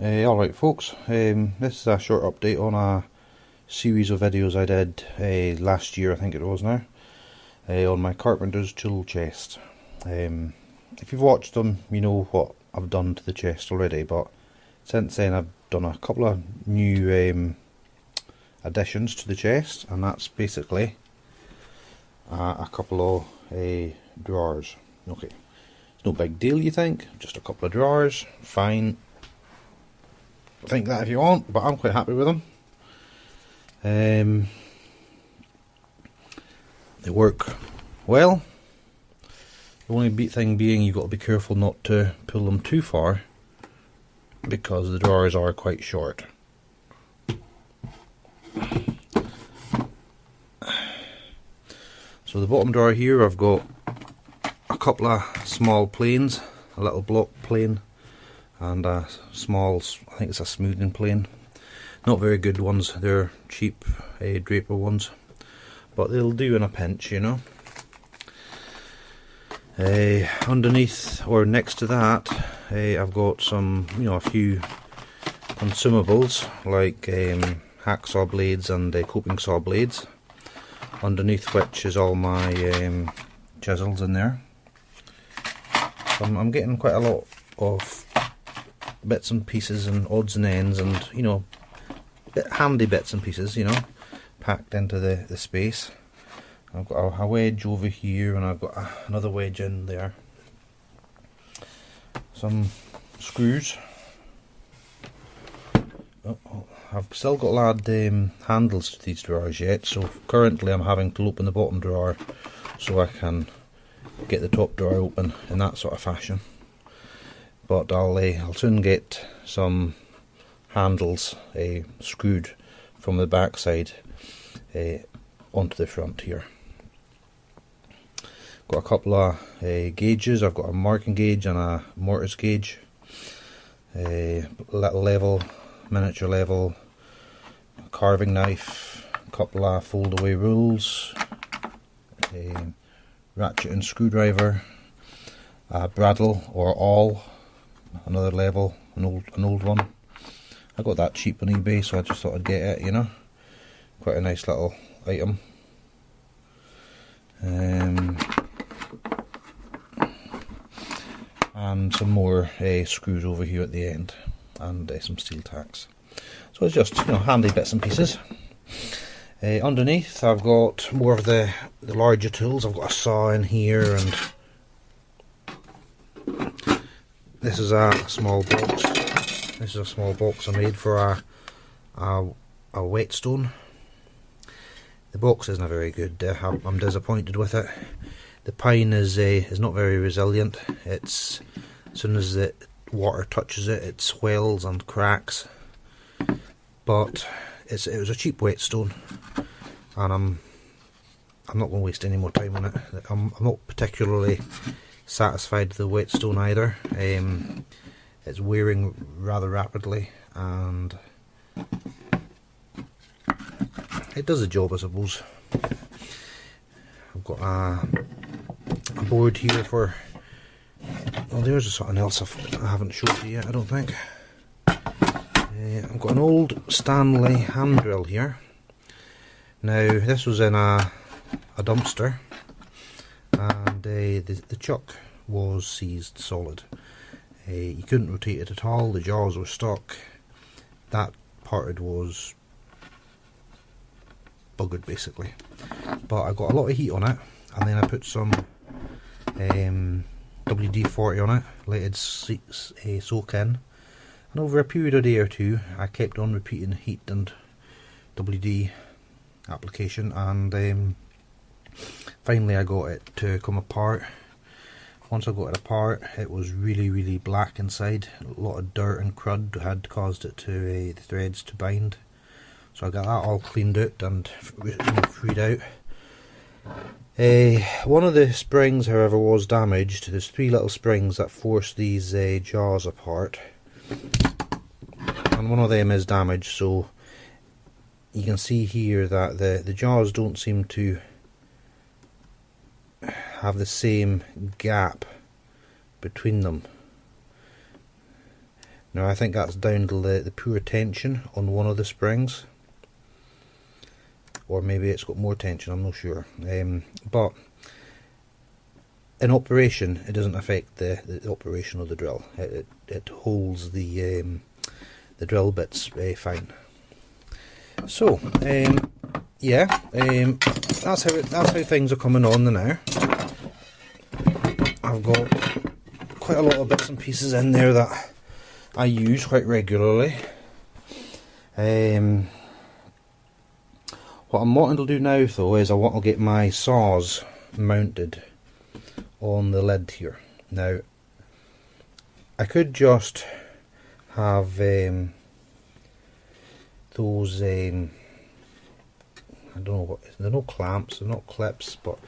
Alright folks, this is a short update on a series of videos I did last year, I think it was now, on my Carpenters Tool Chest. If you've watched them, you know what I've done to the chest already, but since then I've done a couple of new additions to the chest, and that's basically a couple of drawers. Okay, it's no big deal, you think, just a couple of drawers, fine. Think that if you want, but I'm quite happy with them. They work well. The only thing being you've got to be careful not to pull them too far, because the drawers are quite short. So the bottom drawer here, I've got a couple of small planes, a little block plane and a small, I think it's a smoothing plane. Not very good ones, they're cheap draper ones, but they'll do in a pinch, you know. Underneath or next to that, I've got some, a few consumables like hacksaw blades and coping saw blades. Underneath which is all my chisels in there. So I'm getting quite a lot of bits and pieces and odds and ends, and handy bits and pieces, packed into the space. I've got a wedge over here, and I've got another wedge in there. Some screws. I've still got to add handles to these drawers yet, so currently I'm having to open the bottom drawer so I can get the top drawer open in that sort of fashion. But I'll soon get some handles screwed from the back side onto the front here. Got a couple of gauges. I've got a marking gauge and a mortise gauge, little level, miniature level, a carving knife, a couple of fold away rules, a ratchet and screwdriver, a bradawl or awl, another level, an old one. I got that cheap on eBay, so I just thought I'd get it, Quite a nice little item. And some more screws over here at the end, and some steel tacks. So it's just handy bits and pieces. Underneath I've got more of the larger tools. I've got a saw in here, and this is a small box. This is a small box I made for a whetstone. The box isn't very good. I'm disappointed with it. The pine is not very resilient. As soon as the water touches it, it swells and cracks. But it was a cheap whetstone, and I'm not going to waste any more time on it. I'm not particularly satisfied with the whetstone either. It's wearing rather rapidly, and it does the job, I suppose. I've got a board here for, there's something else I haven't showed you yet, I don't think. I've got an old Stanley hand drill here. Now this was in a dumpster, and the chuck was seized solid. You couldn't rotate it at all, the jaws were stuck. That part was buggered basically. But I got a lot of heat on it, and then I put some WD-40 on it, let it soak in. And over a period of a day or two, I kept on repeating heat and WD application, and finally I got it to come apart. Once I got it apart, it was really black inside. A lot of dirt and crud had caused it to the threads to bind. So I got that all cleaned out and freed out. One of the springs, however, was damaged. There's 3 little springs that force these jaws apart, and one of them is damaged. So you can see here that the jaws don't seem to have the same gap between them. Now I think that's down to the pure tension on one of the springs, or maybe it's got more tension, I'm not sure. But in operation it doesn't affect the operation of the drill. It holds the drill bits fine. So yeah, that's how things are coming on now. I've got quite a lot of bits and pieces in there that I use quite regularly. What I'm wanting to do now though is I want to get my saws mounted on the lid here. Now I could just have those I don't know what, they're no clamps, they're not clips, but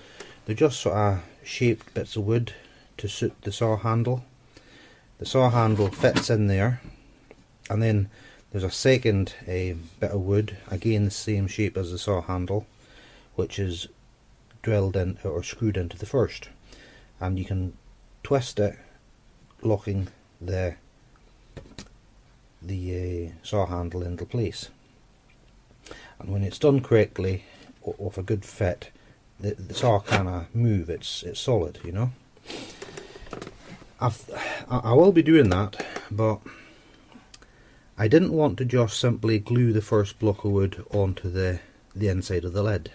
they're just sort of shaped bits of wood to suit the saw handle. The saw handle fits in there, and then there's a second bit of wood, again the same shape as the saw handle, which is drilled in or screwed into the first, and you can twist it, locking the saw handle into place. And when it's done correctly, with a good fit, the saw cannot move. It's solid, you know. I will be doing that, but I didn't want to just simply glue the first block of wood onto the inside of the lid,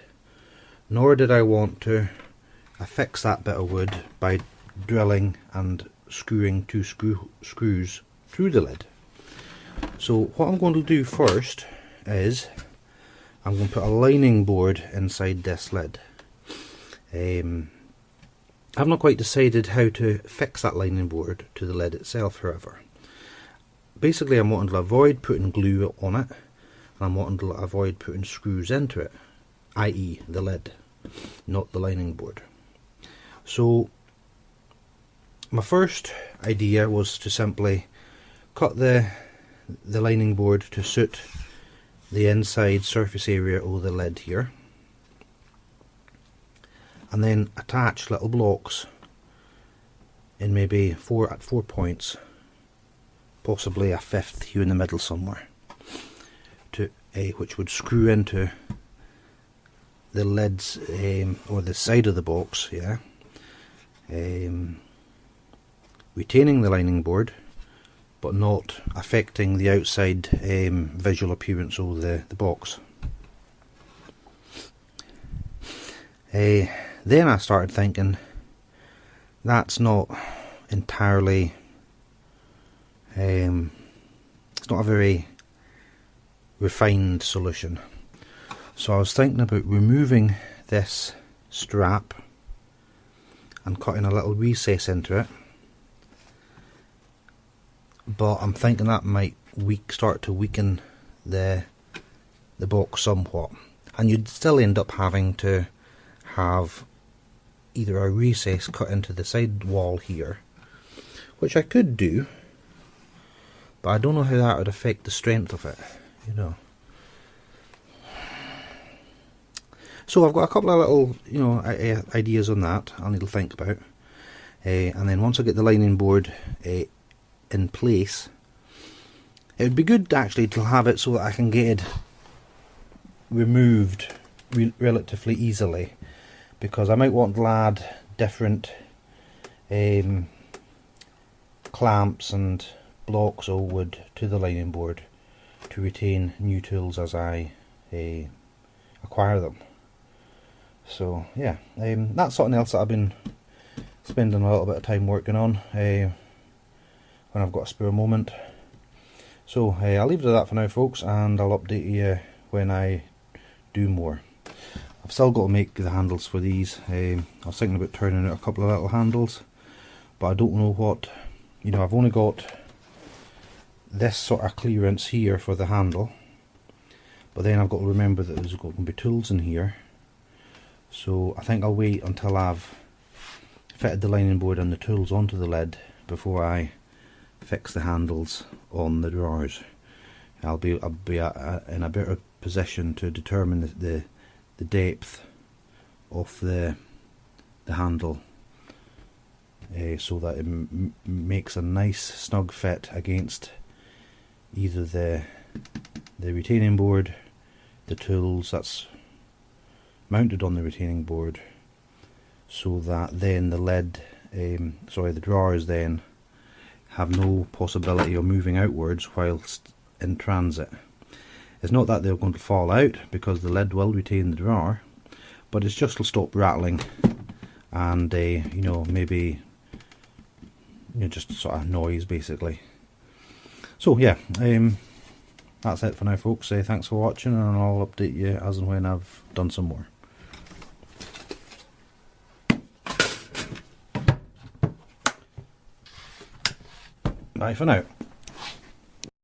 nor did I want to affix that bit of wood by drilling and screwing two screws through the lid. So what I'm going to do first is I'm going to put a lining board inside this lid. I've not quite decided how to fix that lining board to the lid itself, however. Basically I'm wanting to avoid putting glue on it, and I'm wanting to avoid putting screws into it, i.e. the lid, not the lining board. So my first idea was to simply cut the lining board to suit the inside surface area of the lid here, and then attach little blocks in maybe at 4 points, possibly a fifth here in the middle somewhere, to which would screw into the lids or the side of the box, yeah, retaining the lining board but not affecting the outside visual appearance of the box. Then I started thinking that's not entirely, it's not a very refined solution. So I was thinking about removing this strap and cutting a little recess into it, but I'm thinking that might start to weaken the box somewhat, and you'd still end up having to have either a recess cut into the side wall here, which I could do, but I don't know how that would affect the strength of it, you know. So I've got a couple of little, you know, ideas on that I'll need to think about, and then once I get the lining board in place, it would be good actually to have it so that I can get it removed relatively easily, because I might want to add different clamps and blocks of wood to the lining board to retain new tools as I acquire them. So yeah, that's something else that I've been spending a little bit of time working on when I've got a spare moment. So I'll leave it at that for now, folks, and I'll update you when I do more. I've still got to make the handles for these. I was thinking about turning out a couple of little handles, but I don't know what, you know, I've only got this sort of clearance here for the handle, but then I've got to remember that there's going to be tools in here, so I think I'll wait until I've fitted the lining board and the tools onto the lid before I fix the handles on the drawers. I'll be in a better position to determine the depth of the handle, so that it makes a nice snug fit against either the retaining board, the tools that's mounted on the retaining board, so that then the lead, the drawers then have no possibility of moving outwards whilst in transit. It's not that they're going to fall out, because the lead will retain the drawer, but it's just to stop rattling and maybe just sort of noise basically. So yeah, that's it for now, folks. Thanks for watching, and I'll update you as and when I've done some more. Bye for now.